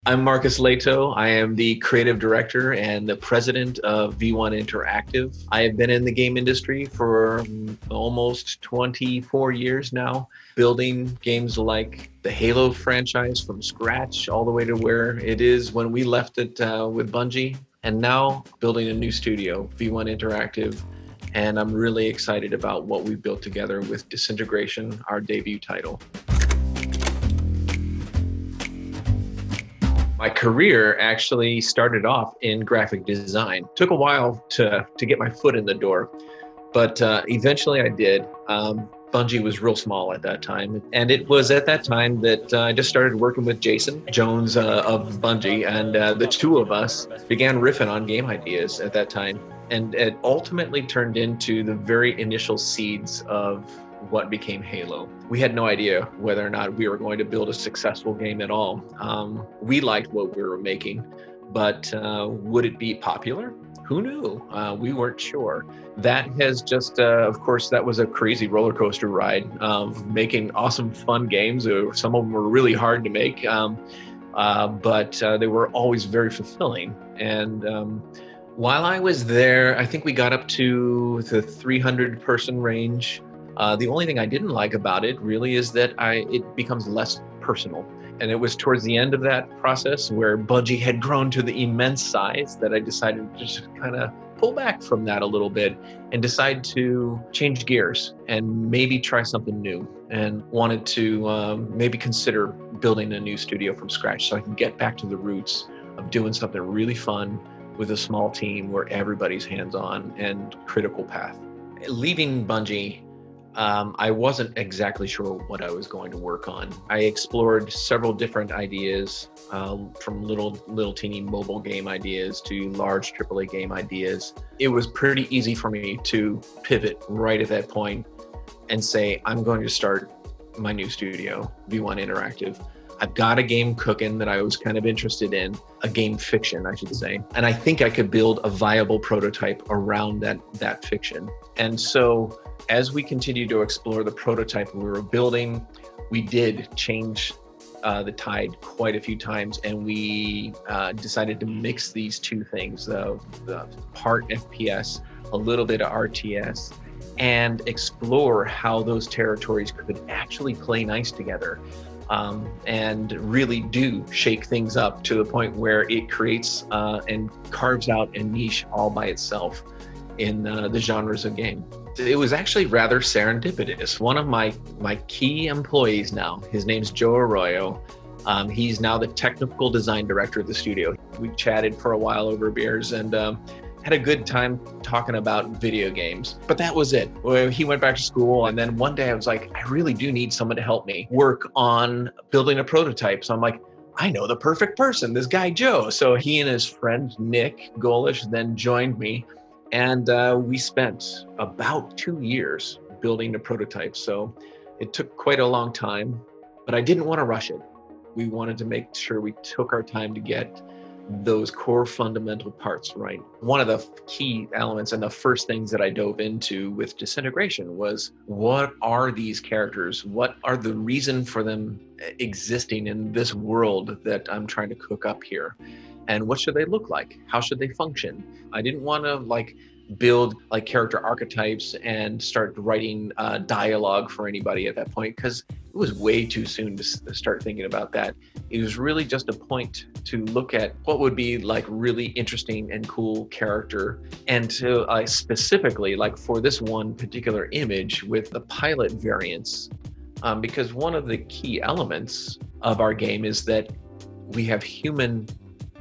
I'm Marcus Lehto. I am the creative director and the president of V1 Interactive. I have been in the game industry for almost 24 years now, building games like the Halo franchise from scratch all the way to where it is when we left it with Bungie, and now building a new studio, V1 Interactive. And I'm really excited about what we've built together with Disintegration, our debut title. My career actually started off in graphic design. Took a while to get my foot in the door, but eventually I did. Bungie was real small at that time. And it was at that time that I just started working with Jason Jones of Bungie, and the two of us began riffing on game ideas at that time. And it ultimately turned into the very initial seeds of what became Halo. We had no idea whether or not we were going to build a successful game at all. We liked what we were making, but would it be popular? Who knew? We weren't sure. That has just, of course, that was a crazy roller coaster ride of making awesome, fun games. Some of them were really hard to make, but they were always very fulfilling. And while I was there, I think we got up to the 300-person range. The only thing I didn't like about it really is that it becomes less personal. And it was towards the end of that process where Bungie had grown to the immense size that I decided to just kind of pull back from that a little bit and decide to change gears and maybe try something new, and wanted to maybe consider building a new studio from scratch so I can get back to the roots of doing something really fun with a small team where everybody's hands-on and critical path. Leaving Bungie, I wasn't exactly sure what I was going to work on. I explored several different ideas, from little teeny mobile game ideas to large AAA game ideas. It was pretty easy for me to pivot right at that point and say, I'm going to start my new studio, V1 Interactive. I've got a game cooking that I was kind of interested in, a game fiction, I should say. And I think I could build a viable prototype around that fiction. And so as we continued to explore the prototype we were building, we did change the tide quite a few times, and we decided to mix these two things, the part FPS, a little bit of RTS, and explore how those territories could actually play nice together. And really do shake things up to the point where it creates and carves out a niche all by itself in the genres of game. It was actually rather serendipitous. One of my key employees now, his name's Joe Arroyo. He's now the technical design director of the studio. We chatted for a while over beers and had a good time talking about video games, but that was it. He went back to school, and then one day I was like, I really do need someone to help me work on building a prototype. So I'm like, I know the perfect person, this guy Joe. So he and his friend Nick Golish then joined me, and we spent about 2 years building a prototype. So it took quite a long time, but I didn't want to rush it. We wanted to make sure we took our time to get those core fundamental parts right. One of the key elements and the first things that I dove into with Disintegration was, what are these characters? What are the reason for them existing in this world that I'm trying to cook up here? And what should they look like? How should they function? I didn't want to build character archetypes and start writing dialogue for anybody at that point, because it was way too soon to start thinking about that. It was really just a point to look at what would be really interesting and cool character, and to specifically for this one particular image with the pilot variants, because one of the key elements of our game is that we have human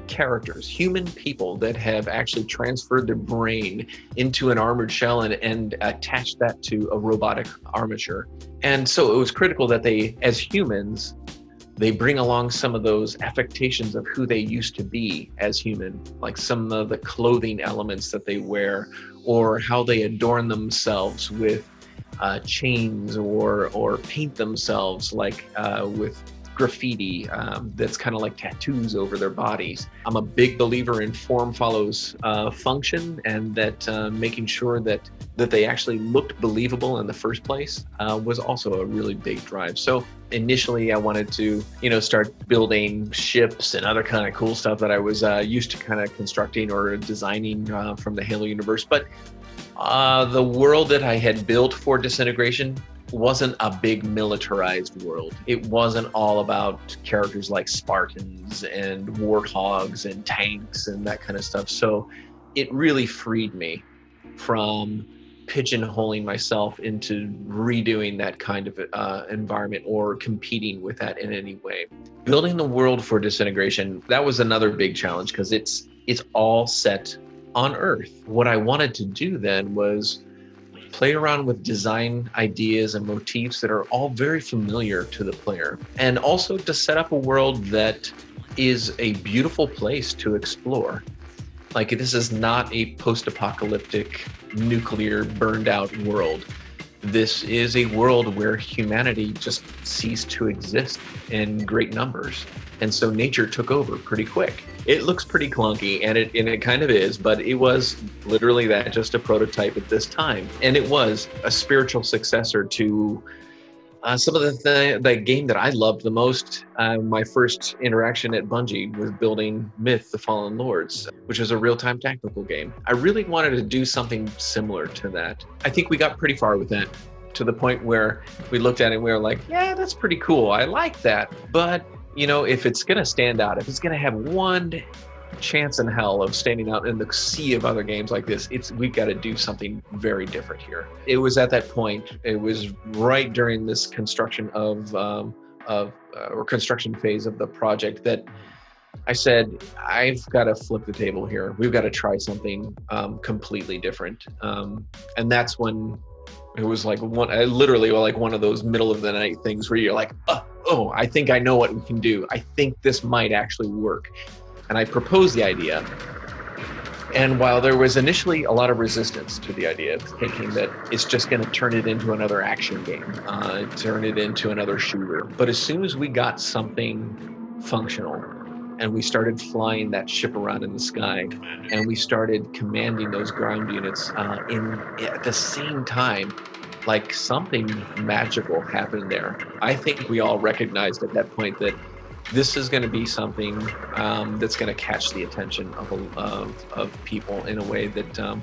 characters, human people that have actually transferred their brain into an armored shell and attached that to a robotic armature. And so it was critical that they, as humans, they bring along some of those affectations of who they used to be as human, like some of the clothing elements that they wear, or how they adorn themselves with chains, or paint themselves with graffiti that's kind of like tattoos over their bodies. I'm a big believer in form follows function, and that making sure that they actually looked believable in the first place was also a really big drive. So initially I wanted to, start building ships and other kind of cool stuff that I was used to kind of constructing or designing from the Halo universe. But the world that I had built for Disintegration wasn't a big militarized world. It wasn't all about characters like Spartans and warthogs and tanks and that kind of stuff. So it really freed me from pigeonholing myself into redoing that kind of environment or competing with that in any way. Building the world for Disintegration, that was another big challenge because it's all set on Earth. What I wanted to do then was play around with design ideas and motifs that are all very familiar to the player, and also to set up a world that is a beautiful place to explore. Like, this is not a post-apocalyptic, nuclear, burned out world. This is a world where humanity just ceased to exist in great numbers. And so nature took over pretty quick. It looks pretty clunky, and it kind of is, but it was literally that, just a prototype at this time. And it was a spiritual successor to some of the game that I loved the most. My first interaction at Bungie was building Myth: The Fallen Lords, which is a real-time tactical game. I really wanted to do something similar to that. I think we got pretty far with that, to the point where we looked at it and we were like, yeah, that's pretty cool. I like that. But, if it's going to stand out, if it's going to have one chance in hell of standing out in the sea of other games like this, we've got to do something very different here. It was at that point, it was right during this construction or construction phase of the project, that I said, I've got to flip the table here. We've got to try something completely different. And that's when it was like literally like one of those middle of the night things where you're like, oh, I think I know what we can do. I think this might actually work. And I proposed the idea. And while there was initially a lot of resistance to the idea, thinking that it's just going to turn it into another action game, turn it into another shooter. But as soon as we got something functional, and we started flying that ship around in the sky, and we started commanding those ground units at the same time, like, something magical happened there. I think we all recognized at that point that this is going to be something that's going to catch the attention of people in a way that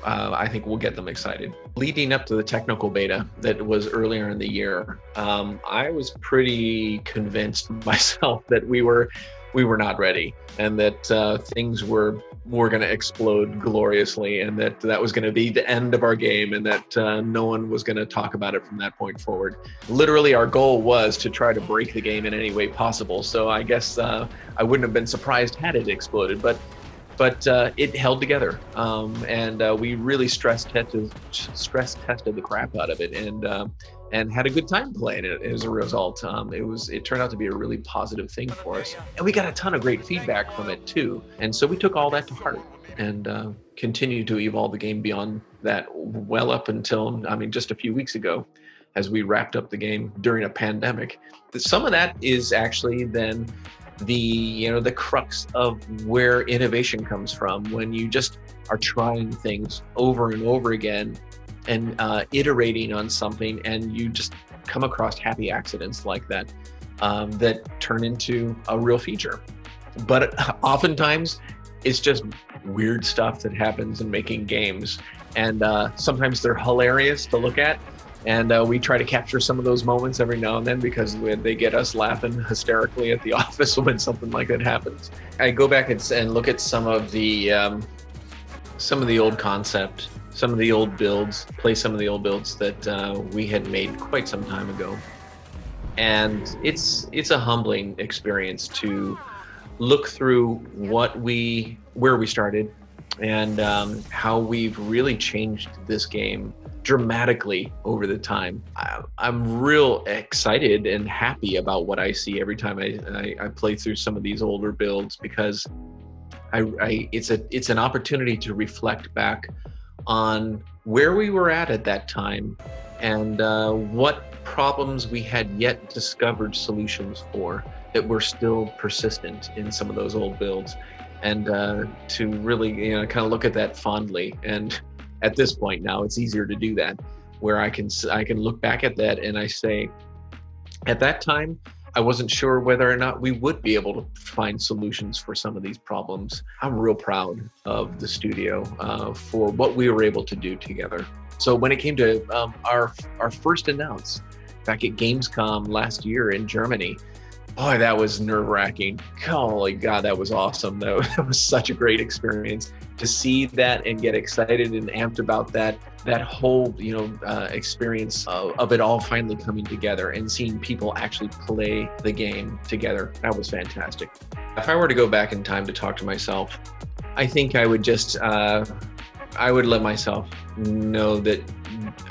I think will get them excited. Leading up to the technical beta that was earlier in the year, I was pretty convinced myself that we were not ready, and that things were going to explode gloriously, and that was going to be the end of our game, and that no one was going to talk about it from that point forward. Literally, our goal was to try to break the game in any way possible. So I guess I wouldn't have been surprised had it exploded, but it held together, and we really stress tested the crap out of it, and had a good time playing it as a result. It turned out to be a really positive thing for us, and we got a ton of great feedback from it too. And so we took all that to heart and continued to evolve the game beyond that, well up until just a few weeks ago, as we wrapped up the game during a pandemic. Some of that is actually then the crux of where innovation comes from, when you just are trying things over and over again and iterating on something, and you just come across happy accidents like that that turn into a real feature. But oftentimes it's just weird stuff that happens in making games, and sometimes they're hilarious to look at. And we try to capture some of those moments every now and then, because they get us laughing hysterically at the office when something like that happens. I go back and look at some of the old concept, some of the old builds, play some of the old builds that we had made quite some time ago. And it's a humbling experience to look through where we started, and how we've really changed this game dramatically over the time. I'm real excited and happy about what I see every time I play through some of these older builds, because it's an opportunity to reflect back on where we were at that time, and what problems we had yet discovered solutions for that were still persistent in some of those old builds, and to really kind of look at that fondly. And at this point now, it's easier to do that, where I can look back at that and I say, at that time, I wasn't sure whether or not we would be able to find solutions for some of these problems. I'm real proud of the studio for what we were able to do together. So when it came to our first announce back at Gamescom last year in Germany, boy, that was nerve-wracking. Holy God, that was awesome. That was such a great experience to see that and get excited and amped about that whole experience of it all finally coming together and seeing people actually play the game together. That was fantastic. If I were to go back in time to talk to myself, I think I would just I would let myself know that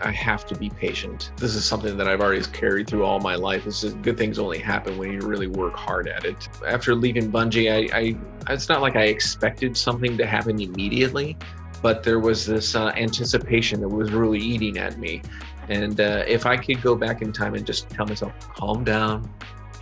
I have to be patient. This is something that I've already carried through all my life. It's just, good things only happen when you really work hard at it. After leaving Bungie, it's not like I expected something to happen immediately, but there was this anticipation that was really eating at me. And if I could go back in time and just tell myself, calm down,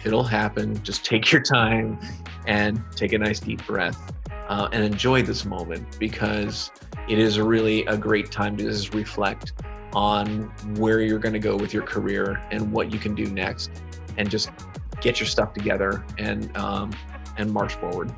it'll happen, just take your time and take a nice deep breath and enjoy this moment, because it is really a great time to just reflect on where you're going to go with your career and what you can do next, and just get your stuff together and march forward.